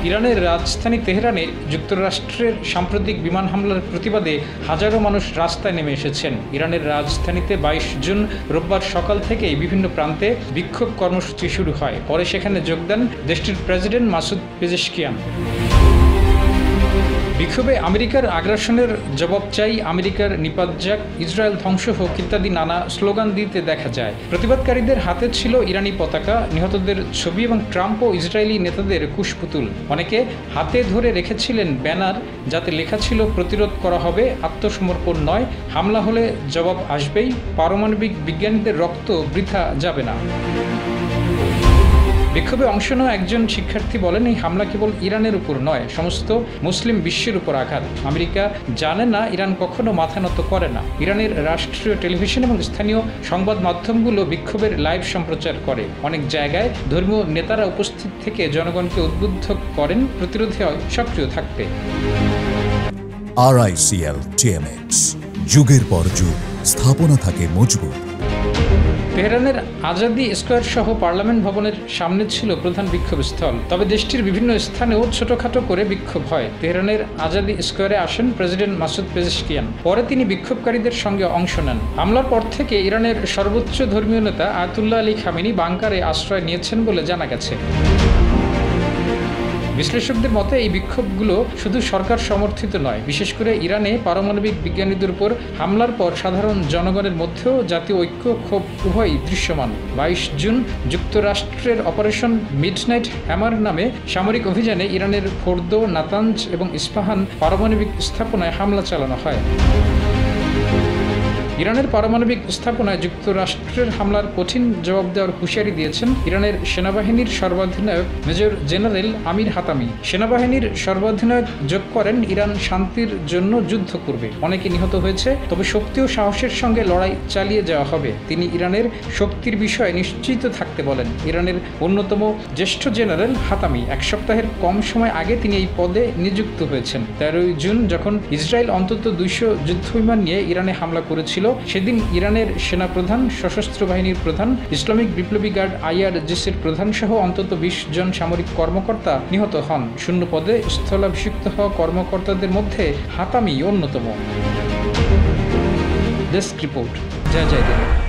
ইরানের রাজধানী তেহরানে যুক্তরাষ্ট্রের সাম্প্রতিক বিমান হামলার প্রতিবাদে হাজারো মানুষ রাস্তায় নেমে এসেছেন। ইরানের রাজধানীতে 22 জুন রোববার সকাল থেকেই বিভিন্ন প্রান্তে বিক্ষোভ কর্মসূচি শুরু হয়। পরে সেখানে যোগ দেন দেশটির প্রেসিডেন্ট মাসুদ পেজেশকিয়ান। বিক্ষোভে আমেরিকার আগ্রাসনের জবাব চাই, আমেরিকার নিপাত যাক, ইসরায়েল ধ্বংস হোক ইত্যাদি নানা স্লোগান দিতে দেখা যায়। প্রতিবাদকারীদের হাতে ছিল ইরানি পতাকা, নিহতদের ছবি এবং ট্রাম্প ও ইসরায়েলি নেতাদের কুশপুতুল। অনেকে হাতে ধরে রেখেছিলেন ব্যানার, যাতে লেখা ছিল প্রতিরোধ করা হবে, আত্মসমর্পণ নয়, হামলা হলে জবাব আসবেই, পারমাণবিক বিজ্ঞানীদের রক্ত বৃথা যাবে না। বিক্ষোভে অংশ নেওয়া একজন শিক্ষার্থী বলেন, এই হামলা কেবল ইরানের উপর নয়, সমস্ত মুসলিম বিশ্বের উপর আঘাত। আমেরিকা জানে না ইরান কখনো মাথা নত করে না। ইরানের রাষ্ট্রীয় টেলিভিশন এবং স্থানীয় সংবাদ মাধ্যমগুলো বিক্ষোভের লাইভ সম্প্রচার করে। অনেক জায়গায় ধর্মীয় নেতারা উপস্থিত থেকে জনগণকে উদ্বুদ্ধ করেন প্রতিরোধে সক্রিয় থাকতে। RICL TMX, যুগের পর যুগ স্থাপনা থাকে মজবুত। তেহরানের আজাদি স্কোয়ার সহ পার্লামেন্ট ভবনের সামনে ছিল প্রধান বিক্ষোভস্থল। তবে দেশটির বিভিন্ন স্থানেও ছোটখাটো করে বিক্ষোভ হয়। তেহরানের আজাদি স্কোয়ারে আসেন প্রেসিডেন্ট মাসুদ পেজেশকিয়ান। পরে তিনি বিক্ষোভকারীদের সঙ্গে অংশ নেন। হামলার পর থেকে ইরানের সর্বোচ্চ ধর্মীয় নেতা আয়াতুল্লাহ আলী খামেনি বাংকারে আশ্রয় নিয়েছেন বলে জানা গেছে। বিশ্লেষকদের মতে এই বিক্ষোভগুলো শুধু সরকার সমর্থিত নয়, বিশেষ করে ইরানে পারমাণবিক বিজ্ঞানীদের উপর হামলার পর সাধারণ জনগণের মধ্যেও জাতীয় ঐক্য ক্ষোভ উভয়ই দৃশ্যমান। 22 জুন যুক্তরাষ্ট্রের অপারেশন মিডনাইট হ্যামার নামে সামরিক অভিযানে ইরানের ফোর্দো, নাতাঞ্জ এবং ইস্পাহান পারমাণবিক স্থাপনায় হামলা চালানো হয়। ইরানের পারমাণবিক স্থাপনায় যুক্তরাষ্ট্রের হামলার কঠিন জবাব দেওয়ার হুঁশিয়ারি দিয়েছেন ইরানের সেনাবাহিনীর সর্বাধিনায়ক মেজর জেনারেল আমির হাতামি। সেনাবাহিনীর সর্বাধিনায়ক যোগ করেন, ইরান শান্তির জন্য যুদ্ধ করবে। অনেকে নিহত হয়েছে, তবে শক্তি ও সাহসের সঙ্গে লড়াই চালিয়ে যাওয়া হবে। তিনি ইরানের শক্তির বিষয়ে নিশ্চিত থাকতে বলেন। ইরানের অন্যতম জ্যেষ্ঠ জেনারেল হাতামি 1 সপ্তাহের কম সময় আগে তিনি এই পদে নিযুক্ত হয়েছেন। 13 জুন যখন ইসরায়েল অন্তত 200 যুদ্ধবিমান নিয়ে ইরানে হামলা করেছিল, সেদিন ইরানের সেনাপ্রধান, সশস্ত্র বাহিনীর প্রধান, ইসলামিক বিপ্লবী গার্ড IRGCর প্রধান সহ অন্তত 20 জন সামরিক কর্মকর্তা নিহত হন। শূন্য পদে স্থলাভিষিক্ত হওয়া কর্মকর্তাদের মধ্যে হাতামি অন্যতম। ডেস্ক রিপোর্ট, জয় জয় দেব।